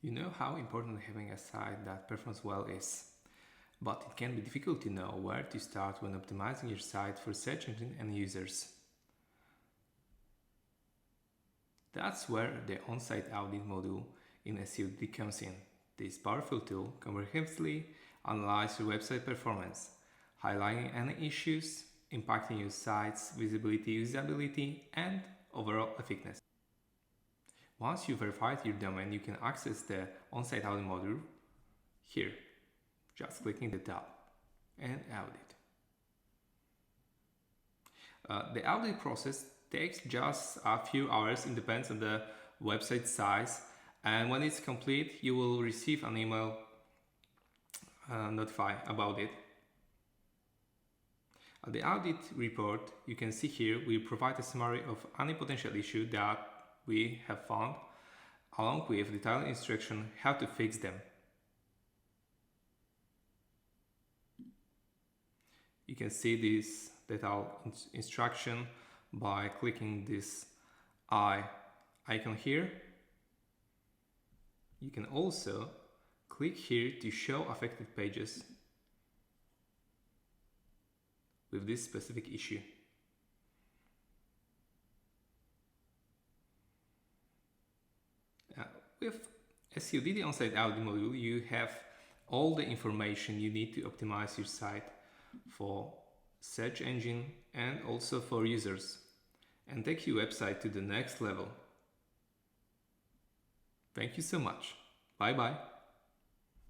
You know how important having a site that performs well is, but it can be difficult to know where to start when optimizing your site for search engine and users. That's where the on-site audit module in Seodity comes in. This powerful tool comprehensively analyzes your website performance, highlighting any issues impacting your site's visibility, usability, and overall effectiveness. Once you verified your domain, you can access the on-site audit module here. Just clicking the tab and audit. The audit process takes just a few hours. It depends on the website size, and when it's complete you will receive an email notify about it. The audit report you can see here will provide a summary of any potential issue that we have found, along with detailed instruction how to fix them. You can see this detailed instruction by clicking this eye icon here. You can also click here to show affected pages with this specific issue. With Seodity on-site audit module, you have all the information you need to optimize your site for search engine and also for users, and take your website to the next level. Thank you so much. Bye bye.